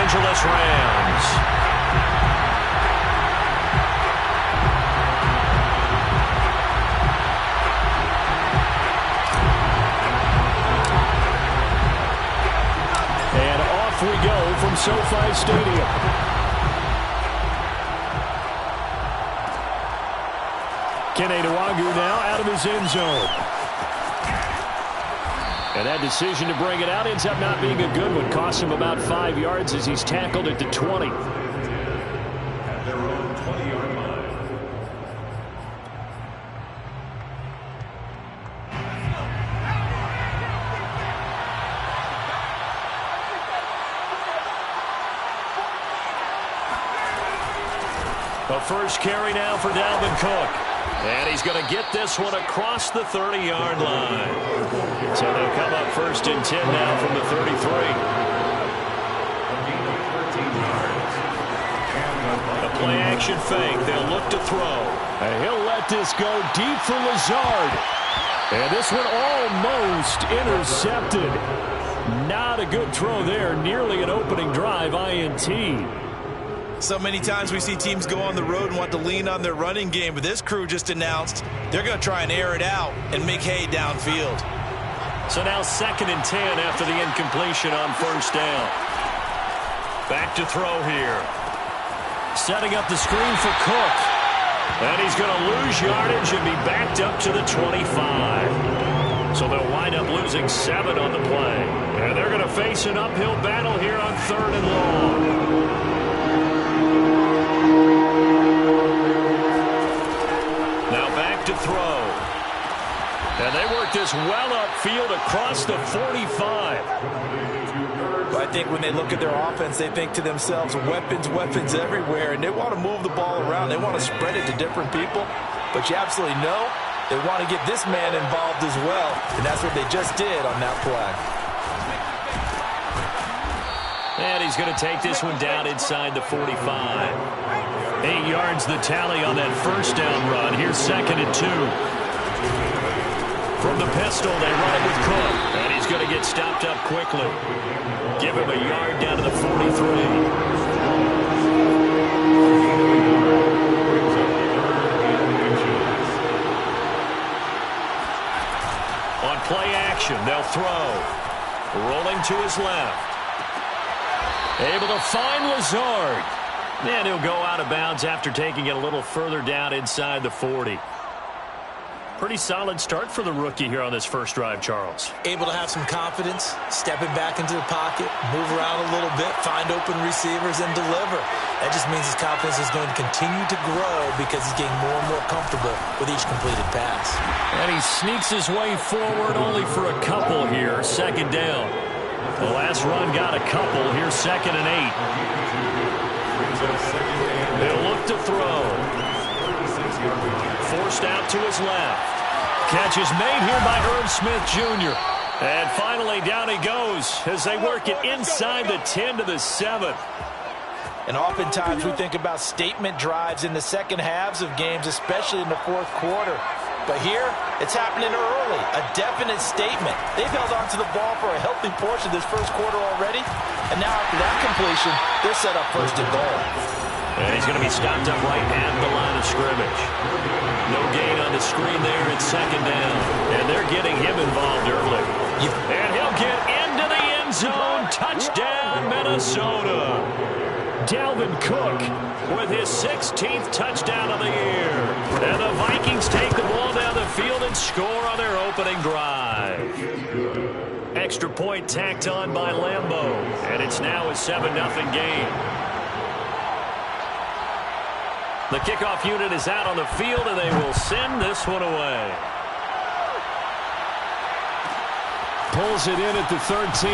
Angeles Rams. And off we go from SoFi Stadium. Kene Nwangwu now out of his end zone. And that decision to bring it out ends up not being a good one. Costs him about 5 yards as he's tackled at the 20. At their own 20-yard line. A first carry now for Dalvin Cook. And he's going to get this one across the 30-yard line. So they'll come up first and 10 now from the 33. A play-action fake. They'll look to throw. And he'll let this go deep for Lazard. And this one almost intercepted. Not a good throw there. Nearly an opening drive INT. So many times we see teams go on the road and want to lean on their running game, but this crew just announced they're going to try and air it out and make hay downfield. So now 2nd and 10 after the incompletion on first down. Back to throw here. Setting up the screen for Cook. And he's going to lose yardage and be backed up to the 25. So they'll wind up losing 7 on the play. And they're going to face an uphill battle here on 3rd and long. Now back to throw. And they work this well upfield across the 45. I think when they look at their offense, they think to themselves, weapons, weapons everywhere, and they want to move the ball around. They want to spread it to different people. But you absolutely know they want to get this man involved as well, and that's what they just did on that play. And he's going to take this one down inside the 45. 8 yards the tally on that first down run. Here's 2nd and 2. From the pistol, they run it with Cook. And he's going to get stopped up quickly. Give him a yard down to the 43. On play action, they'll throw. Rolling to his left. Able to find Lazard. And he'll go out of bounds after taking it a little further down inside the 40. Pretty solid start for the rookie here on this first drive, Charles. Able to have some confidence, stepping back into the pocket, move around a little bit, find open receivers, and deliver. That just means his confidence is going to continue to grow because he's getting more and more comfortable with each completed pass. And he sneaks his way forward only for a couple here. 2nd down. The last run got a couple. Here's 2nd and 8. They'll look to throw. Forced out to his left. Catch is made here by Irv Smith Jr. And finally down he goes as they work it inside the 10 to the 7. And oftentimes we think about statement drives in the second halves of games, especially in the 4th quarter. But here, it's happening early. A definite statement. They've held on to the ball for a healthy portion of this first quarter already. And now after that completion, they're set up 1st and goal. And he's going to be stopped up right at the line of scrimmage. No gain on the screen there at 2nd down. And they're getting him involved early. And he'll get into the end zone. Touchdown, Minnesota. Dalvin Cook with his 16th touchdown of the year. And the Vikings take the ball down the field and score on their opening drive. Extra point tacked on by Lambeau. And it's now a 7-0 game. The kickoff unit is out on the field, and they will send this one away. Pulls it in at the 13.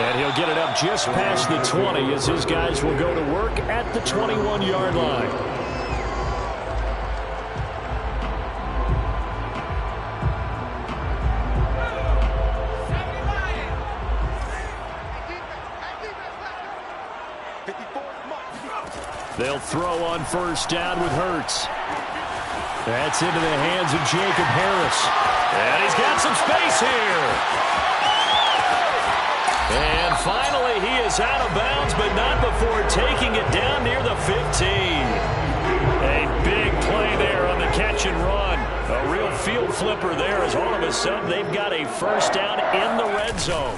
And he'll get it up just past the 20 as his guys will go to work at the 21-yard line. They'll throw on first down with Hurts. That's into the hands of Jacob Harris. And he's got some space here. And finally, he is out of bounds, but not before taking it down near the 15. A big play there on the catch and run. A real field flipper there as all of a sudden they've got a first down in the red zone.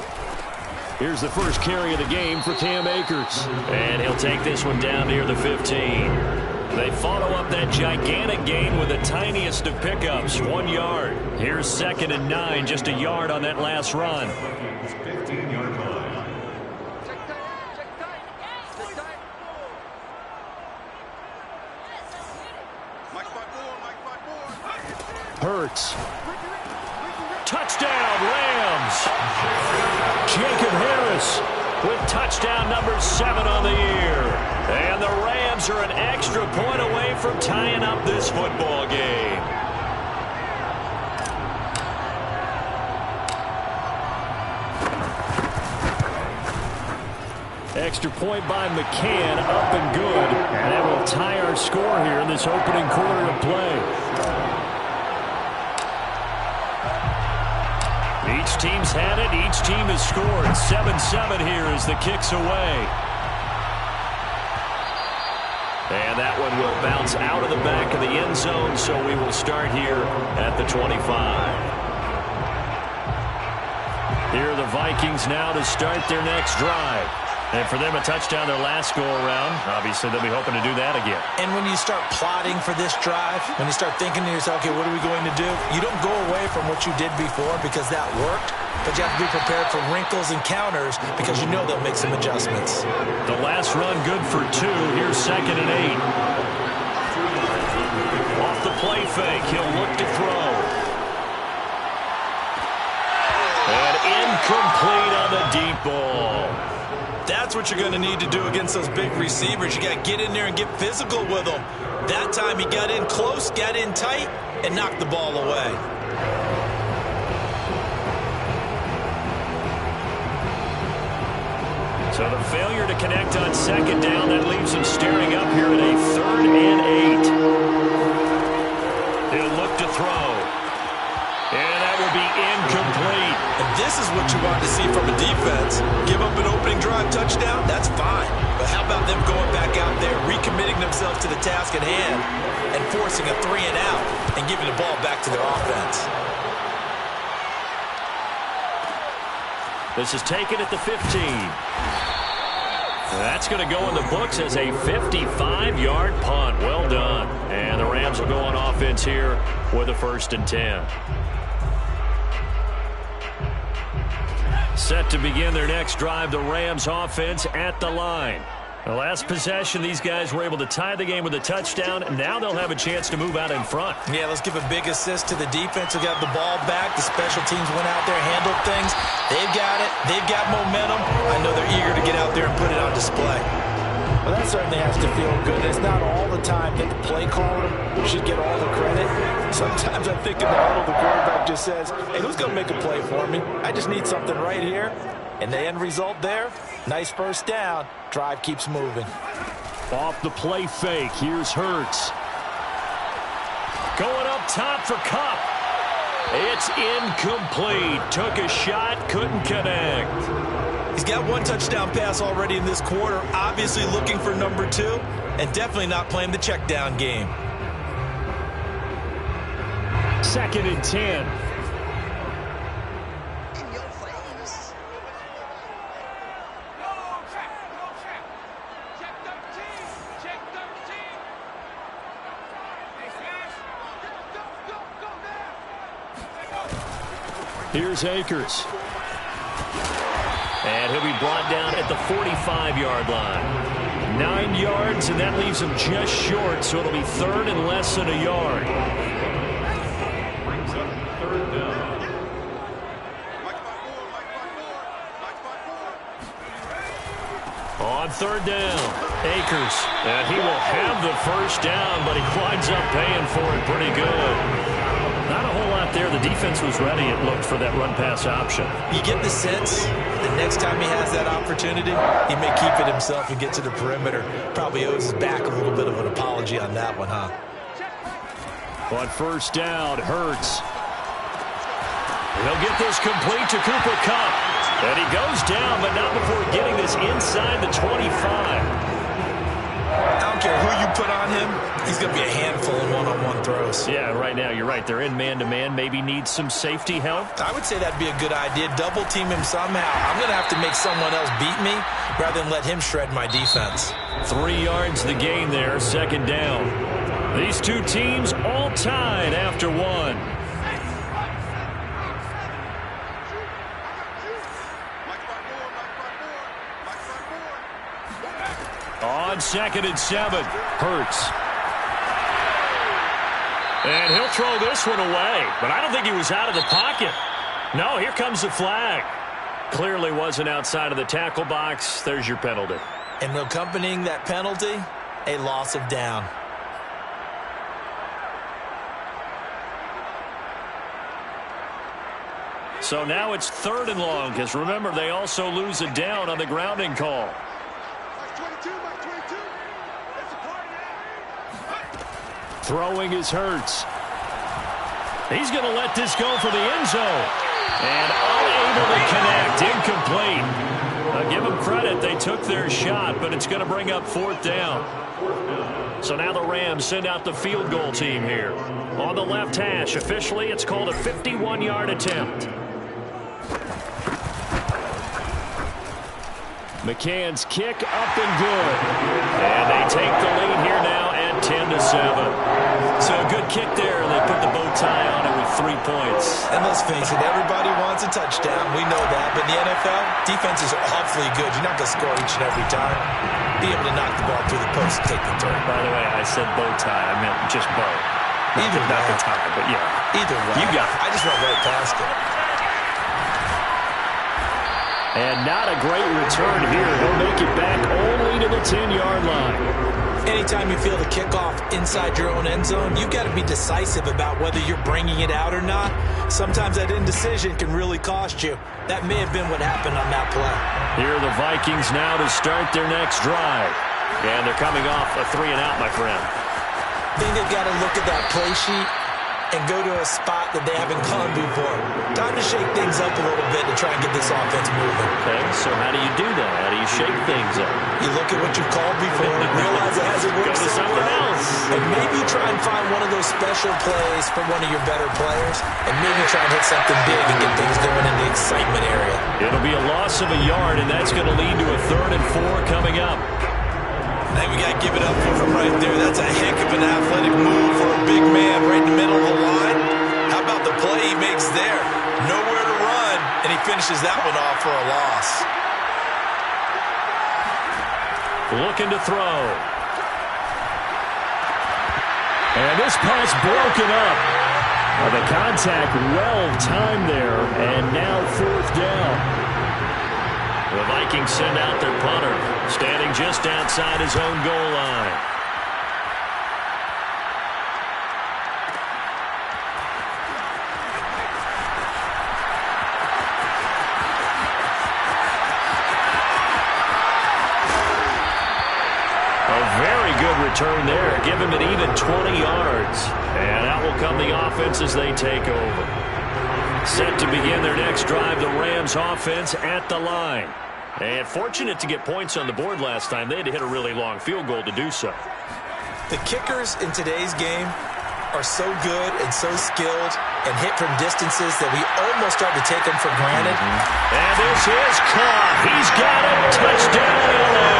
Here's the first carry of the game for Cam Akers. And he'll take this one down near the 15. They follow up that gigantic gain with the tiniest of pickups, 1 yard. Here's 2nd and 9, just a yard on that last run. 15-yard line. Hurts. Touchdown, Rams. Jacob Harris with touchdown number 7 on the year. And the Rams are an extra point away from tying up this football game. Extra point by McCann, up and good. And that will tie our score here in this opening quarter of play. Each team's had it. Each team has scored. 7-7 here as the kick's away. And that one will bounce out of the back of the end zone, so we will start here at the 25. Here are the Vikings now to start their next drive. And for them, a touchdown their last go-around. Obviously, they'll be hoping to do that again. And when you start plotting for this drive, when you start thinking to yourself, okay, what are we going to do? You don't go away from what you did before because that worked, but you have to be prepared for wrinkles and counters because you know they'll make some adjustments. The last run good for 2. Here's 2nd and 8. Off the play fake, he'll look to throw. And incomplete on the deep ball. That's what you're going to need to do against those big receivers. You got to get in there and get physical with them. That time he got in close, got in tight, and knocked the ball away. So the failure to connect on 2nd down, that leaves him staring up here at a 3rd and 8. He'll look to throw. And that will be incomplete. And this is what you want to see from a defense. Give up an opening drive touchdown, that's fine. But how about them going back out there, recommitting themselves to the task at hand, and forcing a 3 and out, and giving the ball back to their offense. This is taken at the 15. That's going to go in the books as a 55-yard punt. Well done. And the Rams will go on offense here with a 1st and 10. Set to begin their next drive, the Rams offense at the line. The last possession, these guys were able to tie the game with a touchdown. Now they'll have a chance to move out in front. Yeah, let's give a big assist to the defense who got the ball back. The special teams went out there, handled things. They've got it. They've got momentum. I know they're eager to get out there and put it on display. Well, that certainly has to feel good. It's not all the time that the play caller should get all the credit. Sometimes I think in the huddle, the quarterback just says, hey, who's going to make a play for me? I just need something right here. And the end result there, nice first down. Drive keeps moving. Off the play fake, here's Hurts. Going up top for Kupp. It's incomplete. Took a shot, couldn't connect. He's got 1 touchdown pass already in this quarter. Obviously looking for number 2, and definitely not playing the check down game. 2nd and 10. Here's Akers. And he'll be brought down at the 45-yard line. 9 yards, and that leaves him just short, so it'll be 3rd and less than a yard. Brings up 3rd down. On 3rd down, Akers. And he will have the first down, but he winds up paying for it pretty good. Not a whole lot there. The defense was ready, it looked, for that run-pass option. You get the sense the next time he has that opportunity, he may keep it himself and get to the perimeter. Probably owes his back a little bit of an apology on that one, huh? On 1st down, Hurts. He'll get this complete to Cooper Kupp. And he goes down, but not before getting this inside the 25. I don't care who you put on him, he's going to be a handful in one-on-one throws. Yeah, right now, you're right. They're in man-to-man. Maybe need some safety help. I would say that'd be a good idea. Double team him somehow. I'm going to have to make someone else beat me rather than let him shred my defense. 3 yards the gain there, second down. These two teams all tied after 1. On 2nd and 7, Hurts. And he'll throw this one away, but I don't think he was out of the pocket. No, here comes the flag. Clearly wasn't outside of the tackle box. There's your penalty. And accompanying that penalty, a loss of down. So now it's 3rd and long, because remember, they also lose a down on the grounding call. Throwing is Hurts. He's going to let this go for the end zone. And unable to connect. Incomplete. I'll give them credit. They took their shot, but it's going to bring up 4th down. So now the Rams send out the field goal team here. On the left hash, officially, it's called a 51-yard attempt. McCann's kick up and good. And they take the lead here now at 10-7. So a good kick there, and they put the bow tie on it with 3 points. And let's face it, everybody wants a touchdown. We know that. But in the NFL, defense is awfully good. You're not going to score each and every time. Be able to knock the ball through the post and take the turn. By the way, I said bow tie. I meant just bow. Not the tie, but yeah. Either way. You got it. I just went right past it. And not a great return here. He'll make it back only to the 10-yard line. Anytime you feel the kickoff inside your own end zone, you've got to be decisive about whether you're bringing it out or not. Sometimes that indecision can really cost you. That may have been what happened on that play. Here are the Vikings now to start their next drive. And they're coming off a 3-and-out, my friend. I think they've got to look at that play sheet and go to a spot that they haven't gone before. Time to shake things up a little bit to try and get this offense moving. Okay, so how do you do that? How do you shake things up? You look at what you've called before, realize it hasn't worked Go to so something well, else. and maybe try and find one of those special plays for one of your better players, and maybe try and hit something big and get things going in the excitement area. It'll be a loss of a yard, and that's going to lead to a 3rd and 4 coming up. Hey, we got to give it up for him right there. That's a heck of an athletic move for a big man right in the middle of the line. How about the play he makes there? Nowhere to run, and he finishes that one off for a loss. Looking to throw. And this pass broken up. The contact well-timed there, and now 4th down. The Vikings send out their punter, standing just outside his own goal line. A very good return there. Give him an even 20 yards. And out will come the offense as they take over. Set to begin their next drive, the Rams offense at the line. And fortunate to get points on the board last time. They had to hit a really long field goal to do so. The kickers in today's game are so good and so skilled and hit from distances that we almost start to take them for granted. And this is caught. He's got it. Touchdown, LA.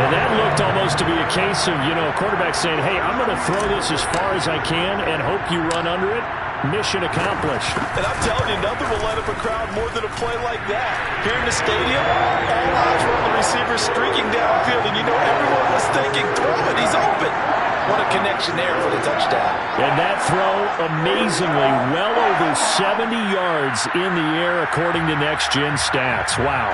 And that looked almost to be a case of, quarterback saying, hey, I'm going to throw this as far as I can and hope you run under it. Mission accomplished. And I'm telling you, nothing will light up a crowd more than a play like that. Here in the stadium, all eyes were on the receiver streaking downfield, and everyone was thinking, throw it, he's open. What a connection there for the touchdown. And that throw, amazingly, well over 70 yards in the air, according to Next Gen Stats. Wow.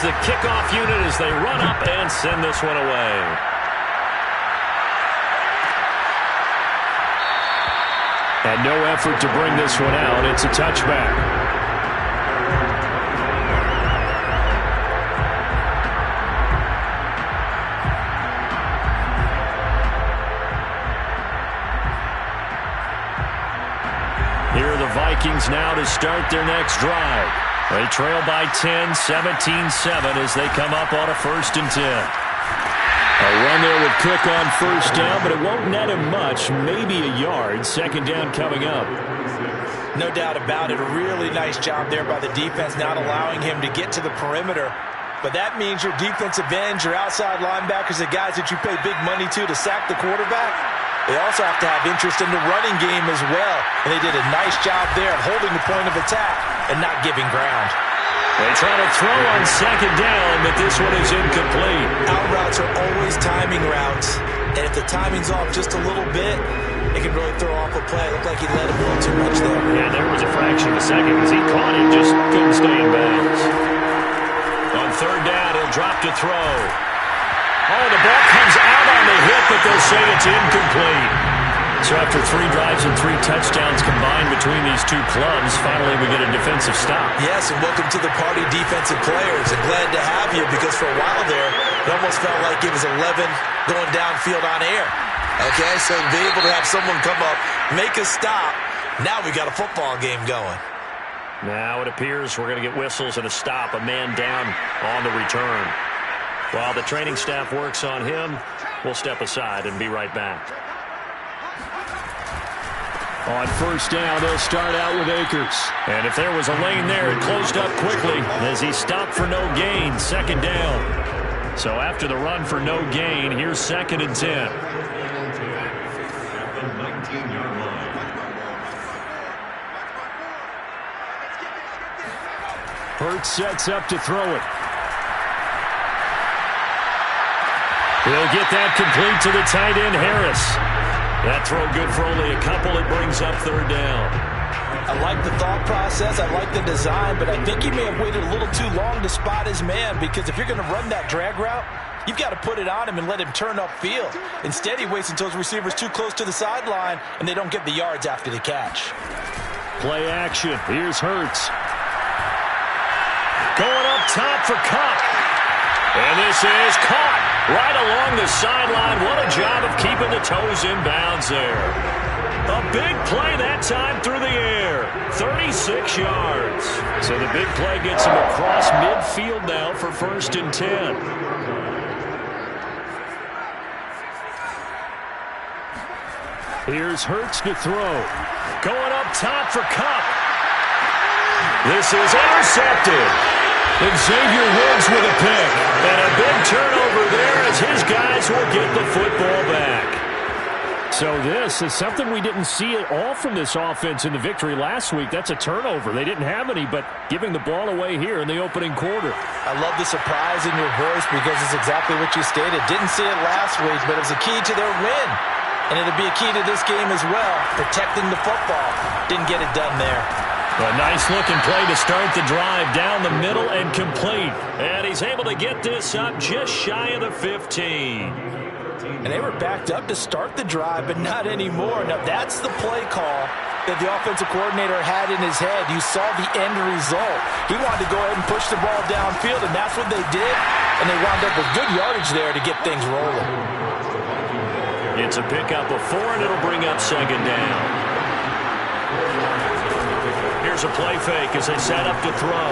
The kickoff unit as they run up and send this one away. And no effort to bring this one out. It's a touchback. Vikings now to start their next drive. They trail by 10, 17-7 as they come up on a 1st and 10. A run there with Cook on 1st down, but it won't net him much, maybe a yard. 2nd down coming up. No doubt about it. A really nice job there by the defense, not allowing him to get to the perimeter. But that means your defensive ends, your outside linebackers, the guys that you pay big money to sack the quarterback, they also have to have interest in the running game as well. And they did a nice job there of holding the point of attack and not giving ground. They try to throw on 2nd down, but this one is incomplete. Out routes are always timing routes. And if the timing's off just a little bit, it can really throw off a play. It looked like he let him a little too much there. Yeah, there was a fraction of a second because he caught it, just couldn't stay in bounds. On 3rd down, he'll drop to throw. Oh, the ball comes out on the hit, but they'll say it's incomplete. So after 3 drives and 3 touchdowns combined between these two clubs, finally we get a defensive stop. Yes, and welcome to the party, defensive players. And glad to have you because for a while there, it almost felt like it was 11 going downfield on air. Okay, so to be able to have someone come up, make a stop, now we got a football game going. Now it appears we're going to get whistles and a stop, a man down on the return. While the training staff works on him, we'll step aside and be right back. On 1st down, they'll start out with Akers. And if there was a lane there, it closed up quickly as he stopped for no gain. 2nd down. So after the run for no gain, here's 2nd and 10. At the 19-yard line. Hurts sets up to throw it. He'll get that complete to the tight end, Harris. That throw good for only a couple. It brings up 3rd down. I like the thought process. I like the design, but I think he may have waited a little too long to spot his man because if you're going to run that drag route, you've got to put it on him and let him turn upfield. Instead, he waits until his receiver's too close to the sideline and they don't get the yards after the catch. Play action. Here's Hurts. Going up top for Kupp. And this is caught right along the sideline. What a job of keeping the toes in bounds there. A big play that time through the air. 36 yards. So the big play gets him across midfield now for 1st and 10. Here's Hurts to throw. Going up top for Kupp. This is intercepted. Xavier Woods with a pick. And a big turnover there as his guys will get the football back. So this is something we didn't see at all from this offense in the victory last week. That's a turnover. They didn't have any, but giving the ball away here in the opening quarter. I love the surprise in your voice because it's exactly what you stated. Didn't see it last week, but it was a key to their win. And it'll be a key to this game as well, protecting the football. Didn't get it done there. A nice-looking play to start the drive down the middle and complete. And he's able to get this up just shy of the 15. And they were backed up to start the drive, but not anymore. Now, that's the play call that the offensive coordinator had in his head. You saw the end result. He wanted to go ahead and push the ball downfield, and that's what they did. And they wound up with good yardage there to get things rolling. It's a pickup of 4, and it'll bring up 2nd down. Here's a play fake as they set up to throw.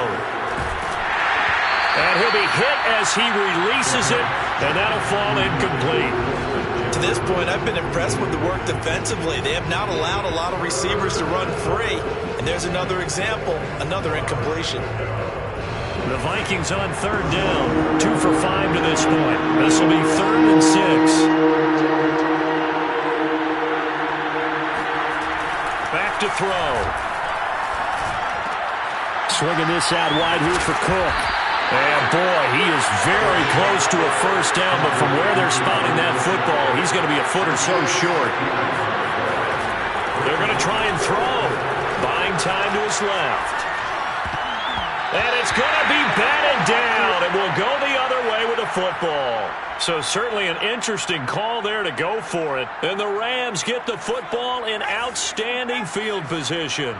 And he'll be hit as he releases it, and that'll fall incomplete. To this point, I've been impressed with the work defensively. They have not allowed a lot of receivers to run free. And there's another example, another incompletion. The Vikings on 3rd down, 2 for 5 to this point. This will be 3rd and 6. Back to throw. Swinging this out wide here for Cook. And boy, he is very close to a 1st down, but from where they're spotting that football, he's going to be a foot or so short. They're going to try and throw. Buying time to his left. And it's going to be batted down. It will go the other way with the football. So certainly an interesting call there to go for it. And the Rams get the football in outstanding field position.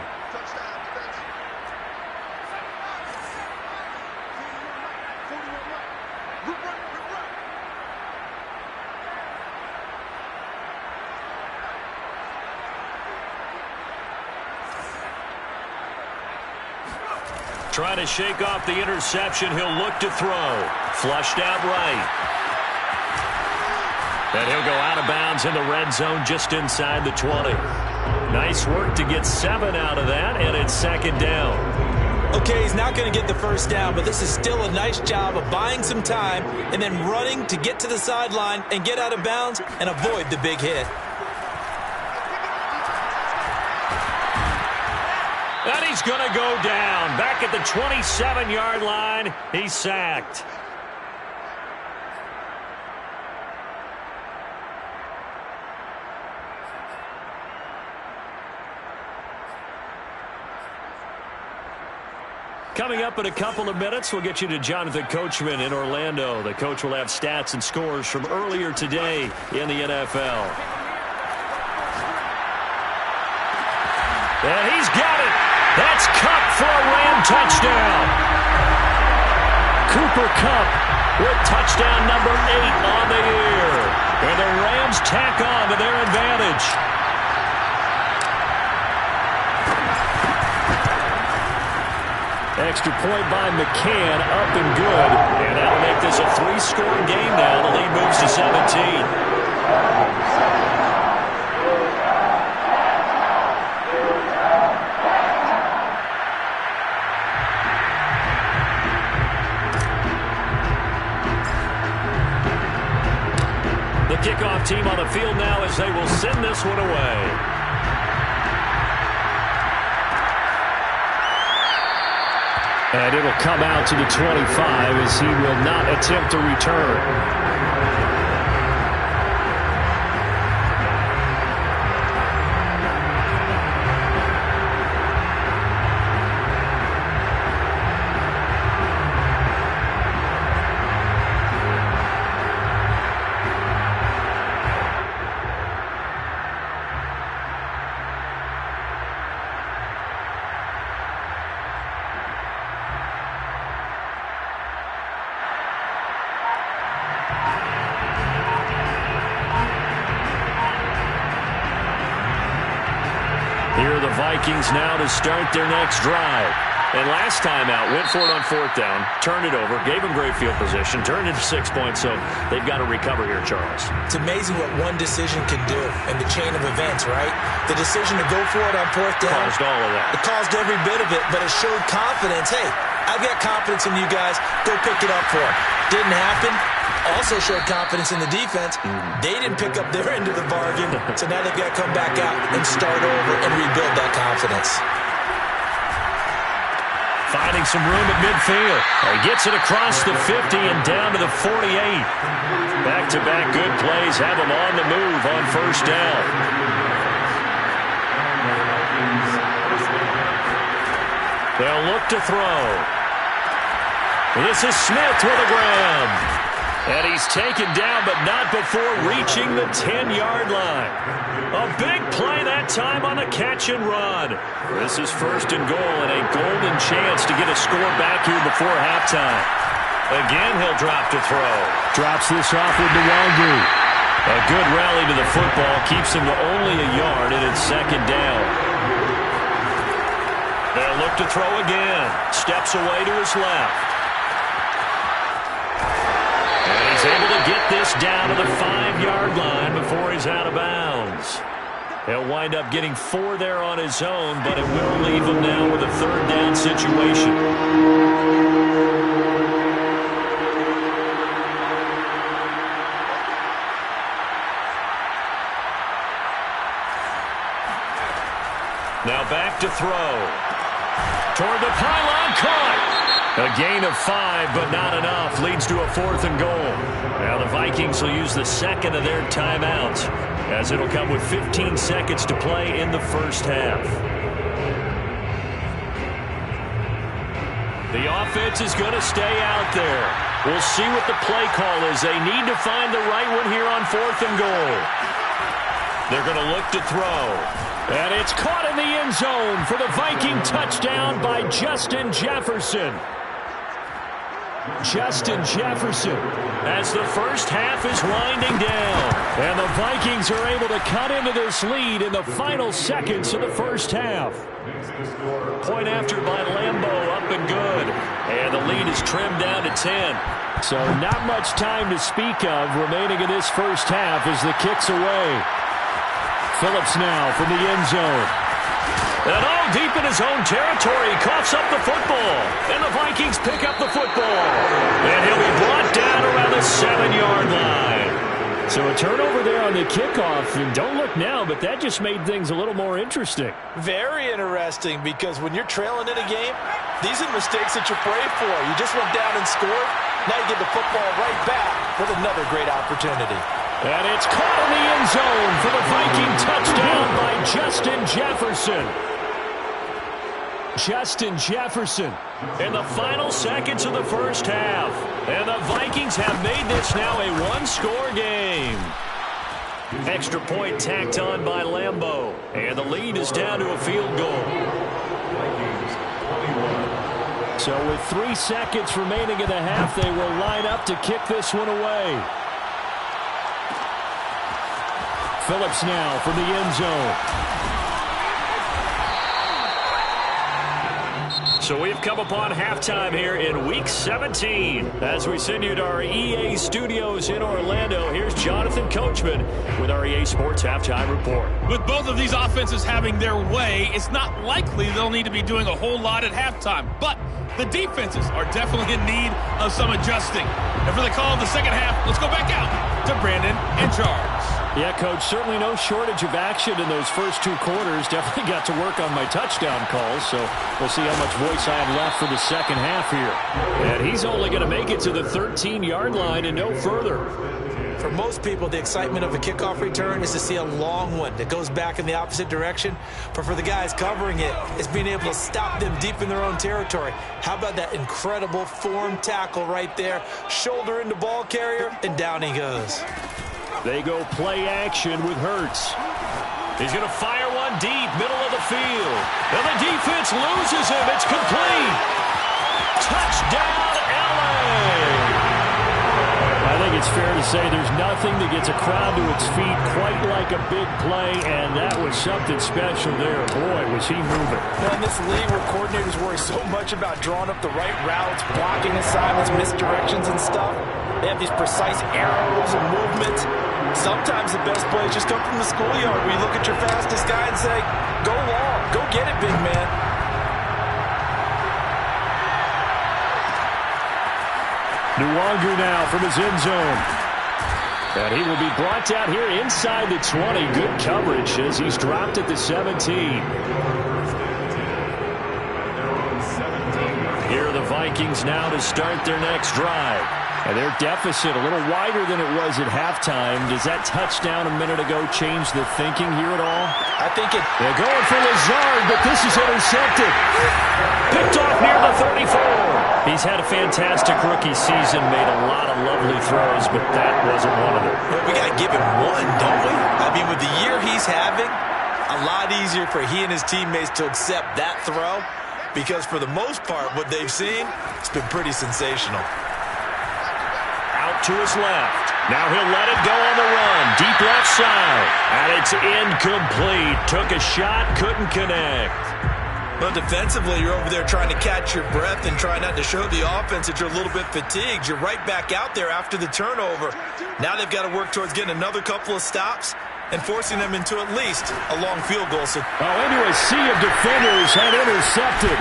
Trying to shake off the interception. He'll look to throw. Flushed out right. And he'll go out of bounds in the red zone just inside the 20. Nice work to get 7 out of that, and it's second down. Okay, he's not going to get the first down, but this is still a nice job of buying some time and then running to get to the sideline and get out of bounds and avoid the big hit. And he's going to go down. Back at the 27-yard line, he's sacked. Coming up in a couple of minutes, we'll get you to Jonathan Coachman in Orlando. The coach will have stats and scores from earlier today in the NFL. And he's got it. That's Kupp for a Ram touchdown. Cooper Kupp with touchdown number 8 on the year. And the Rams tack on to their advantage. Extra point by McCann, up and good. And that'll make this a 3-score game now. The lead moves to 17. The kickoff team on the field now as they will send this one away. And it'll come out to the 25 as he will not attempt to return. Here are the Vikings now to start their next drive. And last time out, went for it on 4th down, turned it over, gave them great field position, turned it to 6 points, so they've got to recover here, Charles. It's amazing what one decision can do in the chain of events, right? The decision to go for it on 4th down. Caused all of that. It caused every bit of it, but it showed confidence. Hey, I've got confidence in you guys. Go pick it up for them. Didn't happen. Also showed confidence in the defense. They didn't pick up their end of the bargain, so now they've got to come back out and start over and rebuild that confidence. Finding some room at midfield. He gets it across the 50 and down to the 48. Back-to-back good plays have him on the move on 1st down. They'll look to throw. This is Smith with a grab. And he's taken down, but not before reaching the 10-yard line. A big play that time on the catch and run. This is 1st and goal and a golden chance to get a score back here before halftime. Again, he'll drop to throw. Drops this off with Nwangu. A good rally to the football keeps him to only a yard, and it's 2nd down. They'll look to throw again. Steps away to his left. Able to get this down to the 5-yard line before he's out of bounds. He'll wind up getting 4 there on his own, but it will leave him now with a 3rd down situation. Now back to throw. Toward the pylon, caught. A gain of 5, but not enough. Leads to a 4th and goal. Now the Vikings will use the 2nd of their timeouts, as it'll come with 15 seconds to play in the 1st half. The offense is going to stay out there. We'll see what the play call is. They need to find the right one here on 4th and goal. They're going to look to throw. And it's caught in the end zone for the Viking touchdown by Justin Jefferson. Justin Jefferson, as the first half is winding down. And the Vikings are able to cut into this lead in the final seconds of the first half. Point after by Lambo, up and good. And the lead is trimmed down to 10. So not much time to speak of remaining in this first half as the kick's away. Phillips now from the end zone. And all deep in his own territory, coughs up the football. And the Vikings pick up the football. And he'll be brought down around the 7-yard line. So a turnover there on the kickoff. And don't look now, but that just made things a little more interesting. Very interesting, because when you're trailing in a game, these are the mistakes that you pray for. You just went down and scored. Now you get the football right back with another great opportunity. And it's caught in the end zone for the Viking touchdown by Justin Jefferson. Justin Jefferson in the final seconds of the first half. And the Vikings have made this now a one-score game. Extra point tacked on by Lambo. And the lead is down to a field goal. So with 3 seconds remaining in the half, they will line up to kick this one away. Phillips now from the end zone. So we've come upon halftime here in Week 17. As we send you to our EA studios in Orlando, here's Jonathan Coachman with our EA Sports Halftime Report. With both of these offenses having their way, it's not likely they'll need to be doing a whole lot at halftime. But the defenses are definitely in need of some adjusting. And for the call of the second half, let's go back out to Brandon in charge. Yeah, Coach, certainly no shortage of action in those first 2 quarters. Definitely got to work on my touchdown calls, so we'll see how much voice I have left for the second half here. And he's only going to make it to the 13-yard line and no further. For most people, the excitement of a kickoff return is to see a long one that goes back in the opposite direction. But for the guys covering it, it's being able to stop them deep in their own territory. How about that incredible form tackle right there? Shoulder into ball carrier, and down he goes. They go play action with Hurts. He's going to fire one deep, middle of the field. And the defense loses him. It's complete. Touchdown, LA. I think it's fair to say there's nothing that gets a crowd to its feet quite like a big play, and that was something special there. Boy, was he moving. Now, in this league where coordinators worry so much about drawing up the right routes, blocking assignments, misdirections and stuff, they have these precise arrows and movements. Sometimes the best plays just come from the schoolyard where you look at your fastest guy and say, go long, go get it, big man. Nwangu now from his end zone. And he will be brought down here inside the 20. Good coverage as he's dropped at the 17. Here are the Vikings now to start their next drive. And their deficit a little wider than it was at halftime. Does that touchdown a minute ago change the thinking here at all? I think it... They're going for Lazard, but this is intercepted. Picked off near the 34. He's had a fantastic rookie season, made a lot of lovely throws, but that wasn't one of them. Well, we got to give him one, don't we? I mean, with the year he's having, a lot easier for he and his teammates to accept that throw, because for the most part, what they've seen, it's been pretty sensational. Out to his left. Now he'll let it go on the run. Deep left side. And it's incomplete. Took a shot, couldn't connect. But defensively, you're over there trying to catch your breath and try not to show the offense that you're a little bit fatigued. You're right back out there after the turnover. Now they've got to work towards getting another couple of stops and forcing them into at least a long field goal. So, into a sea of defenders and intercepted.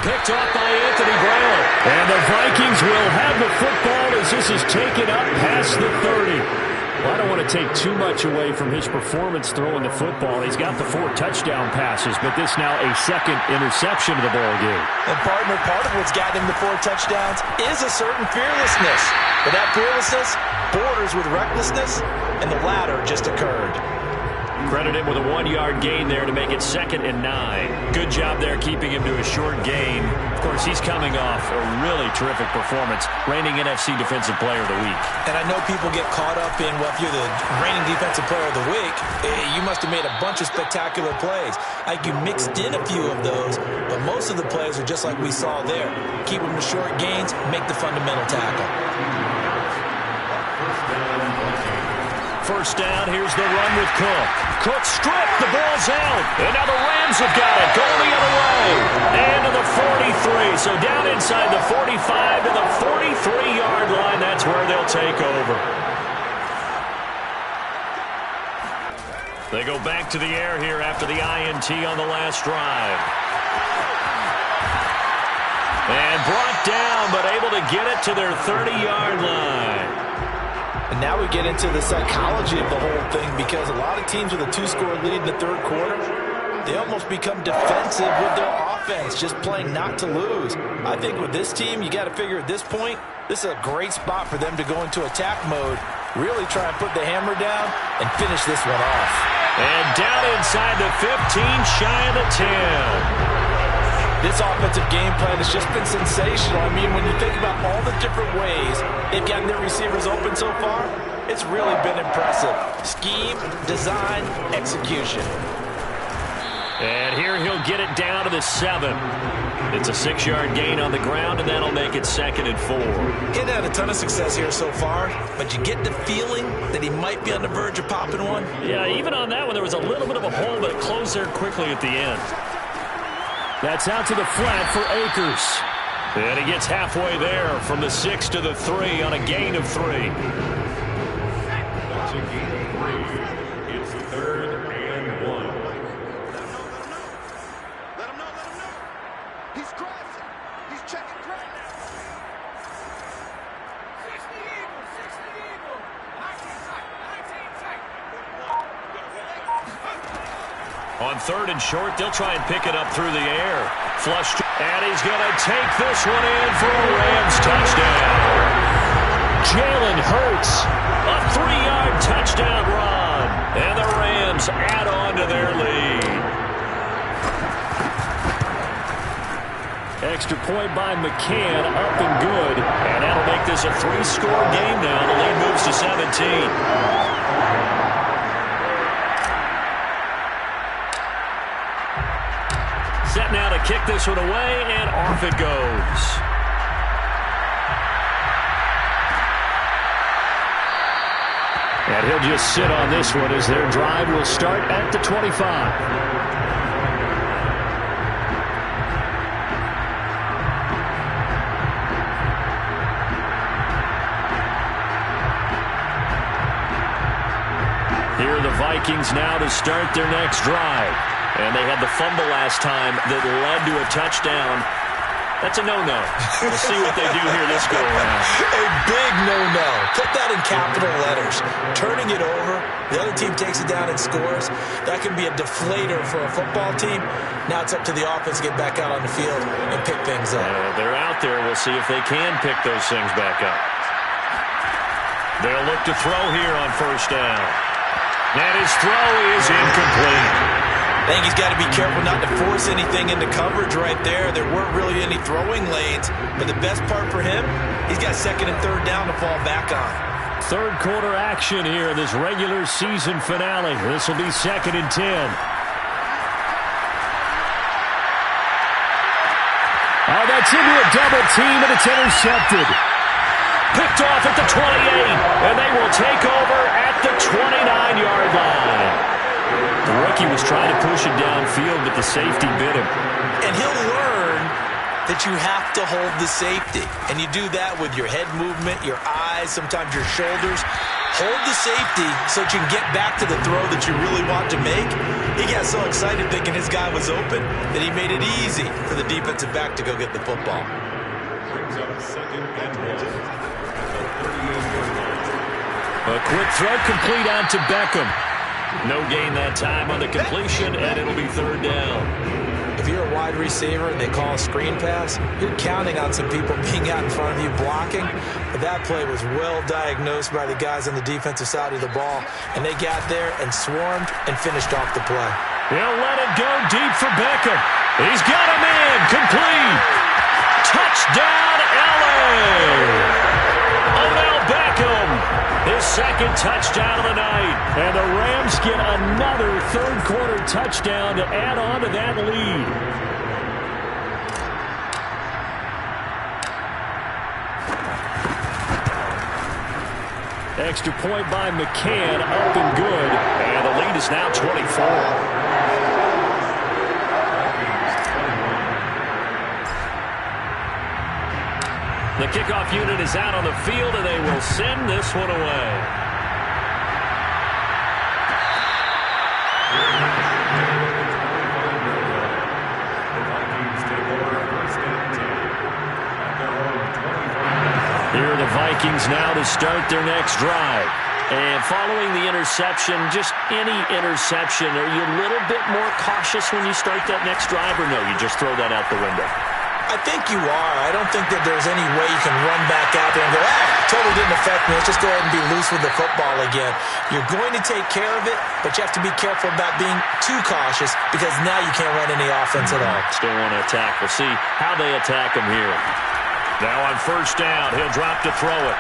Picked off by Anthony Brown. And the Vikings will have the football as this is taken up past the 30. Well, I don't want to take too much away from his performance throwing the football. He's got the 4 touchdown passes, but this now a second interception of the ball game. And partner, part of what's gotten him the 4 touchdowns is a certain fearlessness. But that fearlessness borders with recklessness, and the latter just occurred. Credit him with a 1-yard gain there to make it 2nd and 9. Good job there keeping him to a short gain. Of course, he's coming off a really terrific performance, reigning NFC Defensive Player of the Week. And I know people get caught up in, well, if you're the reigning Defensive Player of the Week, you must have made a bunch of spectacular plays. I think you mixed in a few of those, but most of the plays are just like we saw there. Keep them to short gains, make the fundamental tackle. First down, here's the run with Cook. Cook stripped, the ball's out. And now the Rams have got it, going the other way. And to the 43, so down inside the 45 to the 43-yard line. That's where they'll take over. They go back to the air here after the INT on the last drive. And brought down, but able to get it to their 30-yard line. And now we get into the psychology of the whole thing, because a lot of teams with a 2-score lead in the third quarter, they almost become defensive with their offense, just playing not to lose. I think with this team, you got to figure at this point, this is a great spot for them to go into attack mode, really try and put the hammer down and finish this one off. And down inside the 15, shy of the 10. This offensive game plan has just been sensational. I mean, when you think about all the different ways they've gotten their receivers open so far, it's really been impressive. Scheme, design, execution. And here he'll get it down to the 7. It's a 6-yard gain on the ground, and that'll make it 2nd and 4. He hasn't had a ton of success here so far, but you get the feeling that he might be on the verge of popping one. Yeah, even on that one, there was a little bit of a hole, but it closed there quickly at the end. That's out to the flat for Akers. And he gets halfway there from the 6 to the 3 on a gain of 3. That's a gain of 3. It's 3rd and 1. Let him know. He's crossing. He's checking ground. 60 Eagle. 19 tight. On 3rd and short, they'll try and pick it up through the air. Flush, and he's going to take this one in for a Rams touchdown. Jalen Hurts, a 3-yard touchdown run. And the Rams add on to their lead. Extra point by McCann, up and good. And that'll make this a 3-score game now. The lead moves to 17. Set now to kick this one away, and off it goes. And he'll just sit on this one as their drive will start at the 25. Here are the Vikings now to start their next drive. And they had the fumble last time that led to a touchdown. That's a no-no. We'll see what they do here this go-around. A big no-no. Put that in capital letters. Turning it over, the other team takes it down and scores. That can be a deflator for a football team. Now it's up to the offense to get back out on the field and pick things up. They're out there. We'll see if they can pick those things back up. They'll look to throw here on 1st down. And his throw is incomplete. I think he's got to be careful not to force anything into coverage right there. There weren't really any throwing lanes, but the best part for him, he's got 2nd and 3rd down to fall back on. 3rd quarter action here in this regular season finale. This will be 2nd and 10. Oh, that's into a double team, and it's intercepted. Picked off at the 28, and they will take over at the 29-yard line. The rookie was trying to push it downfield, but the safety bit him. And he'll learn that you have to hold the safety. And you do that with your head movement, your eyes, sometimes your shoulders. Hold the safety so that you can get back to the throw that you really want to make. He got so excited thinking his guy was open that he made it easy for the defensive back to go get the football. Brings up 2nd and 1. A quick throw complete out to Beckham. No gain that time on the completion, and it'll be 3rd down. If you're a wide receiver and they call a screen pass, you're counting on some people being out in front of you blocking. But that play was well diagnosed by the guys on the defensive side of the ball, and they got there and swarmed and finished off the play. He'll let it go deep for Beckham. He's got him in. Complete. Touchdown, LA. Odell Beckham, his second touchdown of the night. And the Rams get another third-quarter touchdown to add on to that lead. Extra point by McCann, up and good. And the lead is now 24. The kickoff unit is out on the field, and they will send this one away. Here are the Vikings now to start their next drive. And following the interception, just any interception, are you a little bit more cautious when you start that next drive, or no, you just throw that out the window? I think you are. I don't think that there's any way you can run back out there and go, totally didn't affect me. Let's just go ahead and be loose with the football again. You're going to take care of it, but you have to be careful about being too cautious because now you can't run any offense at all. Still want to attack. We'll see how they attack him here. Now on first down, he'll drop to throw it.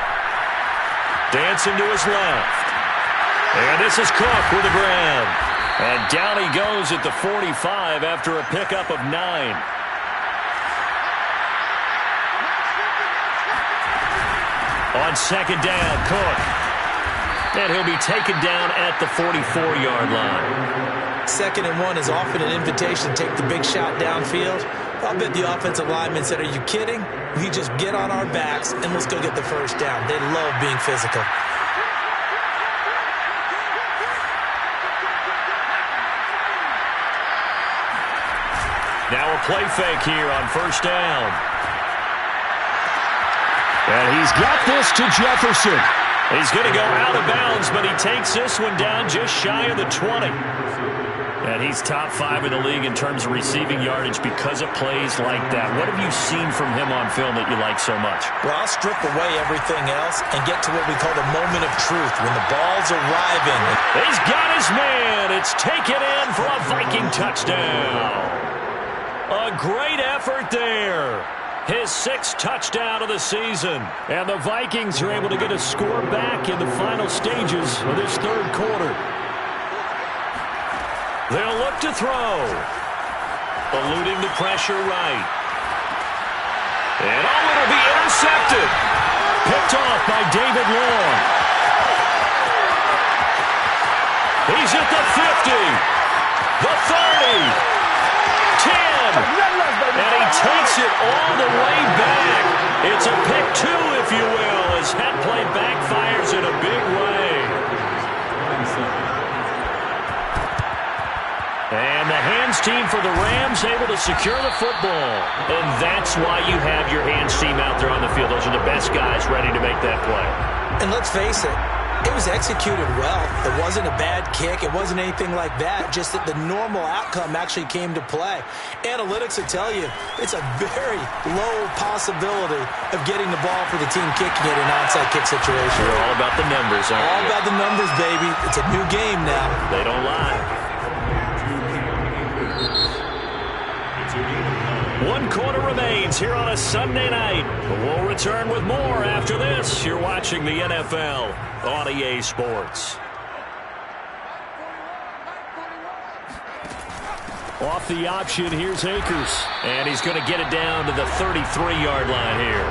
Dancing to his left. And this is Cook with the grab. And down he goes at the 45 after a pickup of 9. On second down, Cook. And he'll be taken down at the 44-yard line. 2nd and 1 is often an invitation to take the big shot downfield. I'll bet the offensive lineman said, are you kidding? We just get on our backs and let's go get the first down. They love being physical. Now a play fake here on first down. And he's got this to Jefferson. He's going to go out of bounds, but he takes this one down just shy of the 20. And he's top 5 in the league in terms of receiving yardage because of plays like that. What have you seen from him on film that you like so much? Well, I'll strip away everything else and get to what we call the moment of truth, when the ball's arriving. He's got his man. It's taken in for a Viking touchdown. A great effort there. His 6th touchdown of the season. And the Vikings are able to get a score back in the final stages of this third quarter. They'll look to throw. Eluding the pressure right. And it'll be intercepted. Picked off by David Long. He's at the 50. The 30. 10. And he takes it all the way back. It's a pick 2, if you will, as that play backfires in a big way. And the hands team for the Rams able to secure the football. And that's why you have your hands team out there on the field. Those are the best guys ready to make that play. And let's face it, it was executed well. It wasn't a bad kick. It wasn't anything like that. Just that the normal outcome actually came to play. Analytics will tell you it's a very low possibility of getting the ball for the team kicking it in an onside kick situation. You're all about the numbers, aren't you? All about the numbers, baby. It's a new game now. They don't lie. 1 quarter remains here on a Sunday night. We'll return with more after this. You're watching the NFL on EA Sports. Off the option, here's Akers. And he's going to get it down to the 33-yard line here.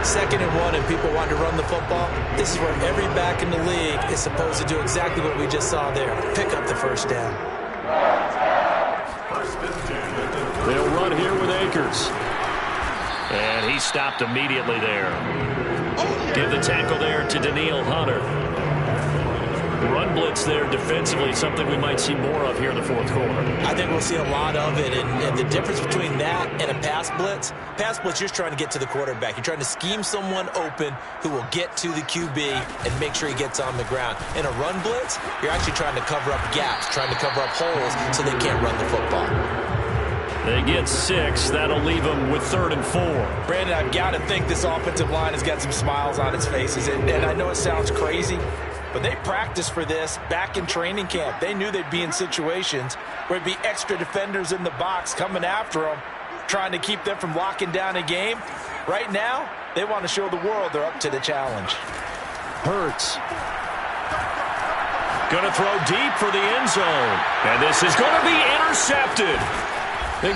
2nd and 1 and people want to run the football. This is where every back in the league is supposed to do exactly what we just saw there. Pick up the first down. They'll run here with Akers. And he stopped immediately there. Give the tackle there to Danielle Hunter. Run blitz there defensively, something we might see more of here in the 4th quarter. I think we'll see a lot of it, and the difference between that and a pass blitz, you're just trying to get to the quarterback. You're trying to scheme someone open who will get to the QB and make sure he gets on the ground. In a run blitz, you're actually trying to cover up gaps, trying to cover up holes so they can't run the football. They get 6. That'll leave them with 3rd and 4. Brandon, I've got to think this offensive line has got some smiles on its faces. And I know it sounds crazy, but they practiced for this back in training camp. They knew they'd be in situations where it'd be extra defenders in the box coming after them, trying to keep them from locking down a game. Right now, they want to show the world they're up to the challenge. Hurts. Going to throw deep for the end zone. And this is going to be intercepted.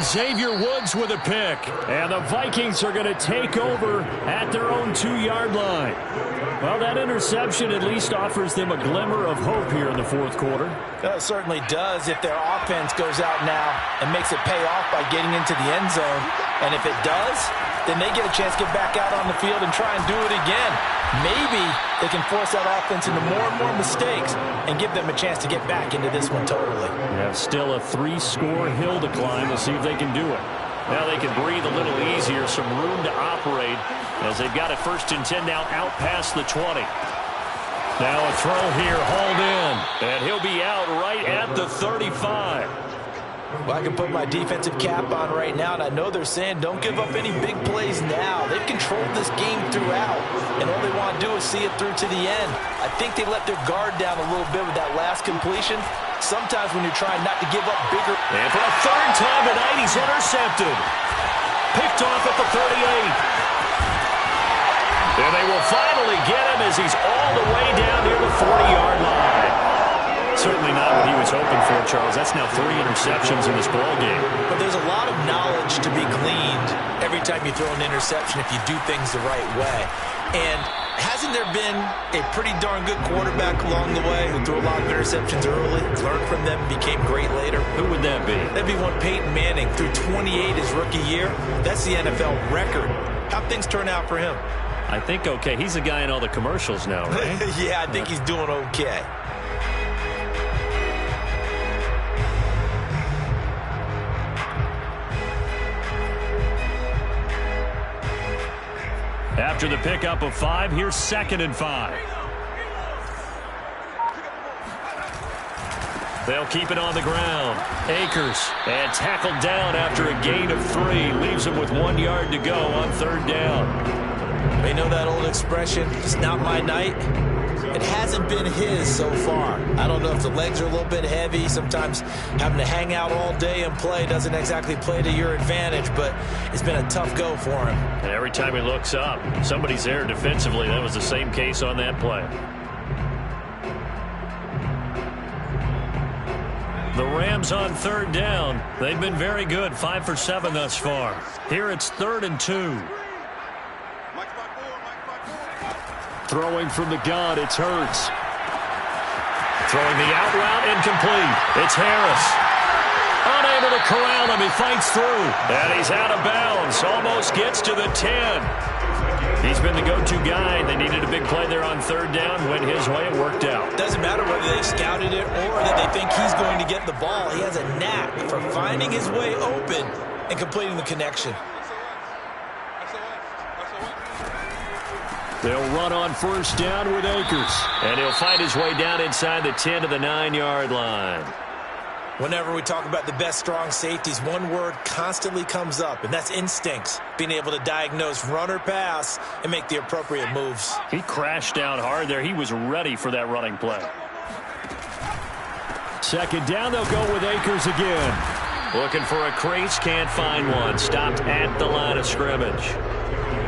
Xavier Woods with a pick. And the Vikings are going to take over at their own 2-yard line. Well, that interception at least offers them a glimmer of hope here in the 4th quarter. It certainly does if their offense goes out now and makes it pay off by getting into the end zone. And if it does, then they get a chance to get back out on the field and try and do it again. Maybe they can force that offense into more and more mistakes and give them a chance to get back into this one totally. Yeah, still a 3-score hill to climb. We'll see if they can do it. Now they can breathe a little easier, some room to operate as they've got a 1st and 10 now out past the 20. Now a throw here, hauled in, and he'll be out right at the 35. Well, I can put my defensive cap on right now, and I know they're saying don't give up any big plays now. They've controlled this game throughout, and all they want to do is see it through to the end. I think they let their guard down a little bit with that last completion. Sometimes when you're trying not to give up bigger. And for a 3rd time tonight, he's intercepted. Picked off at the 38. And they will finally get him as he's all the way down near the 40-yard line. Certainly not what he was hoping for, Charles. That's now 3 interceptions in this ballgame. But there's a lot of knowledge to be gleaned every time you throw an interception if you do things the right way. And hasn't there been a pretty darn good quarterback along the way who threw a lot of interceptions early, learned from them, became great later? Who would that be? That'd be one Peyton Manning, threw 28 his rookie year. That's the NFL record. How'd things turn out for him? I think okay. He's the guy in all the commercials now, right? Yeah, I think he's doing okay. After the pickup of 5, here's 2nd and 5. They'll keep it on the ground. Akers, and tackled down after a gain of 3. Leaves him with 1 yard to go on 3rd down. They know that old expression, it's not my night. It hasn't been his so far. I don't know if the legs are a little bit heavy. Sometimes having to hang out all day and play doesn't exactly play to your advantage, but it's been a tough go for him. And every time he looks up, somebody's there defensively. That was the same case on that play. The Rams on 3rd down. They've been very good, 5 for 7 thus far. Here it's 3rd and 2. Throwing from the gun, it's Hurts. Throwing the out route, incomplete. It's Harris. Unable to corral him, he fights through. And he's out of bounds, almost gets to the 10. He's been the go-to guy. They needed a big play there on 3rd down. Went his way, it worked out. Doesn't matter whether they scouted it or that they think he's going to get the ball. He has a knack for finding his way open and completing the connection. They'll run on 1st down with Akers. And he'll find his way down inside the 10 to the 9-yard line. Whenever we talk about the best strong safeties, one word constantly comes up, and that's instincts. Being able to diagnose run or pass and make the appropriate moves. He crashed down hard there. He was ready for that running play. 2nd down, they'll go with Akers again. Looking for a crease, can't find one. Stopped at the line of scrimmage.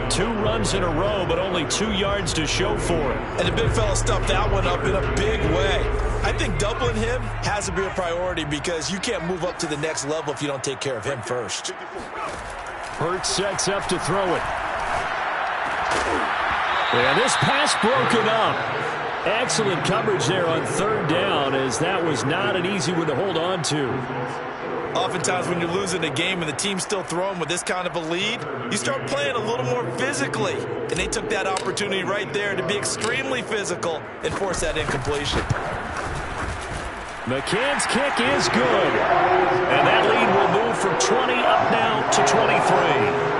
2 runs in a row, but only 2 yards to show for it. And the big fella stuffed that one up in a big way. I think doubling him has to be a priority because you can't move up to the next level if you don't take care of him first. Hurts sets up to throw it. And this pass broken up. Excellent coverage there on 3rd down, as that was not an easy one to hold on to. Oftentimes when you're losing a game and the team's still throwing with this kind of a lead, you start playing a little more physically. And they took that opportunity right there to be extremely physical and force that incompletion. McCann's kick is good. And that lead will move from 20 up now to 23.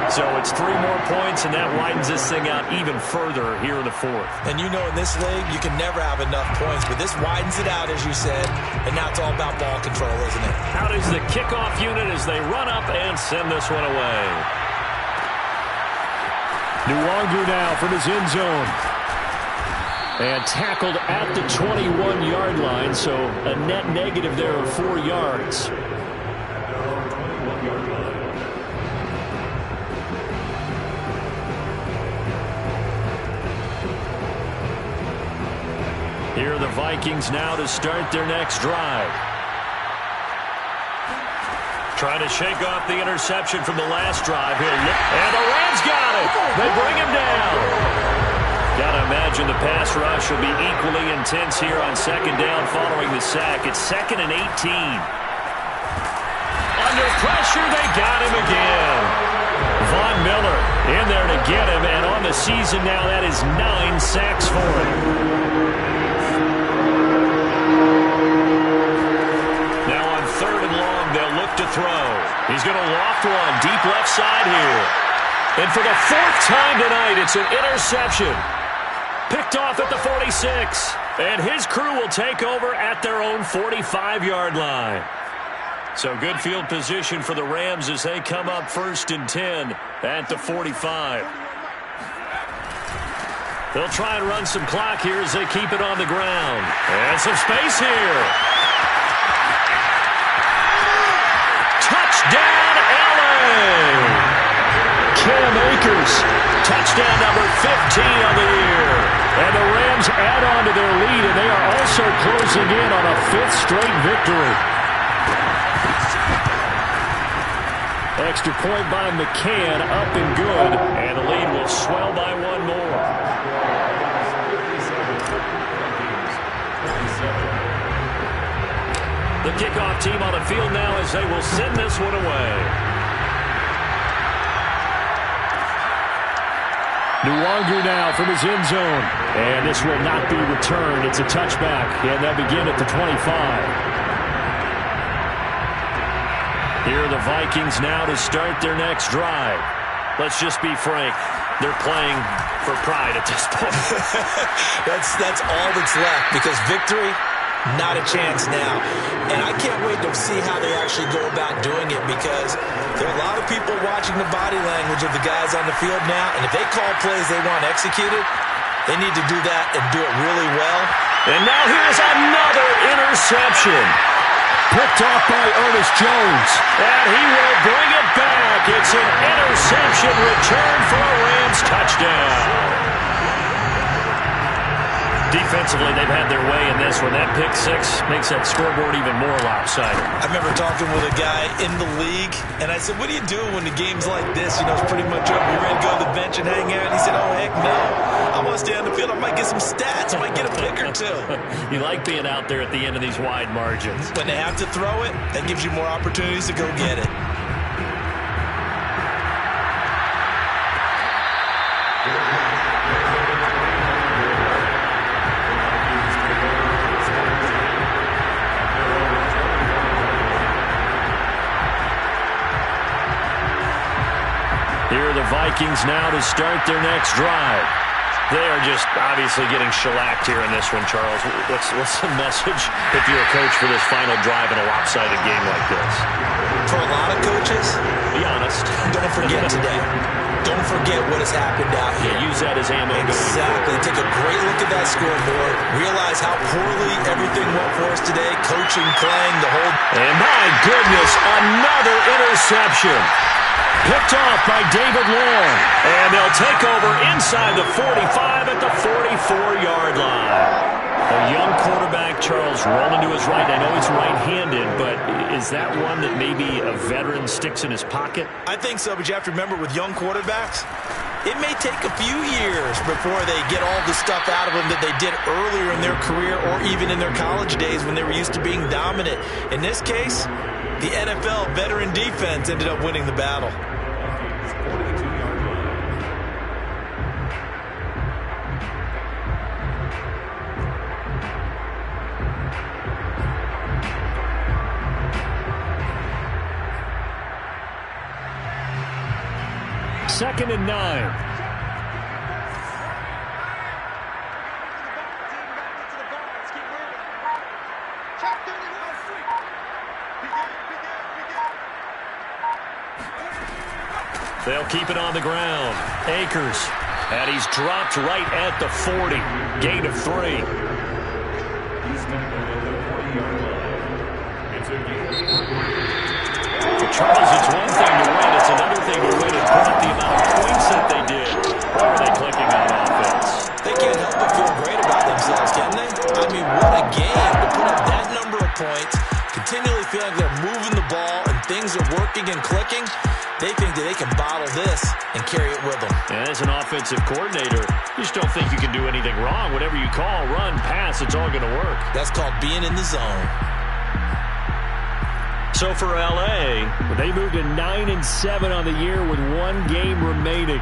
So it's 3 more points, and that widens this thing out even further here in the 4th. And you know in this league, you can never have enough points, but this widens it out, as you said, and now it's all about ball control, isn't it? How do is the kickoff unit as they run up and send this one away. Nwangwu now from his end zone. And tackled at the 21-yard line, so a net negative there of 4 yards. Here are the Vikings now to start their next drive. Trying to shake off the interception from the last drive here. And the Rams got it. They bring him down. Got to imagine the pass rush will be equally intense here on second down following the sack. It's 2nd and 18. Under pressure, they got him again. Von Miller in there to get him, and on the season now, that is 9 sacks for him. Now on 3rd and long, they'll look to throw. He's going to loft one deep left side here. And for the 4th time tonight, it's an interception. Picked off at the 46. And his crew will take over at their own 45-yard line. So good field position for the Rams as they come up 1st and 10 at the 45. They'll try and run some clock here as they keep it on the ground. And some space here. Touchdown, LA! Cam Akers, touchdown number 15 on the year. And the Rams add on to their lead, and they are also closing in on a 5th straight victory. Extra point by McCann, up and good, and the lead will swell by 1 more. The kickoff team on the field now as they will send this one away. Nwangwu now from his end zone. And this will not be returned. It's a touchback, and they'll begin at the 25. Here are the Vikings now to start their next drive. Let's just be frank. They're playing for pride at this point. That's all that's left, because victory, not a chance now. And I can't wait to see how they actually go about doing it, because there are a lot of people watching the body language of the guys on the field now, and if they call plays they want executed, they need to do that and do it really well. And now here's another interception. Picked off by Ernest Jones. And he will bring it back. It's an interception return for a Rams touchdown. Defensively, they've had their way in this one. That pick 6 makes that scoreboard even more lopsided. I remember talking with a guy in the league, and I said, what do you do when the game's like this? You know, it's pretty much over. You ready to go to the bench and hang out? And he said, oh, heck no. I want to stay on the field. I might get some stats. I might get a pick or 2. You like being out there at the end of these wide margins. When they have to throw it, that gives you more opportunities to go get it. Here are the Vikings now to start their next drive. They are just obviously getting shellacked here in this one, Charles. What's the message if you're a coach for this final drive in a lopsided game like this? For a lot of coaches, be honest. Don't forget today. Don't forget what has happened out here. Yeah, use that as ammo. Exactly. Take a great look at that scoreboard. Realize how poorly everything went for us today. Coaching, playing, the whole... And my goodness, another interception. Picked off by David Long. And they'll take over inside the 45 at the 44-yard line. A young quarterback, Charles, rolling to his right. I know he's right-handed, but is that one that maybe a veteran sticks in his pocket? I think so, but you have to remember with young quarterbacks, it may take a few years before they get all the stuff out of them that they did earlier in their career or even in their college days when they were used to being dominant. In this case, the NFL veteran defense ended up winning the battle. Second and 9. They'll keep it on the ground. Akers. And he's dropped right at the 40. Gain of 3. He's tackled at the 40-yard line. It's a game. For Charles, it's one thing to win. It's another thing to win and put up the amount of points that they did. How are they clicking on offense? They can't help but feel great about themselves, can they? I mean, what a game to put up that number of points, continually feel like they're moving the ball and things are working and clicking. They think that they can bottle this and carry it with them. And as an offensive coordinator, you just don't think you can do anything wrong. Whatever you call, run, pass, it's all going to work. That's called being in the zone. So for L.A., they moved to 9-7 on the year with one game remaining.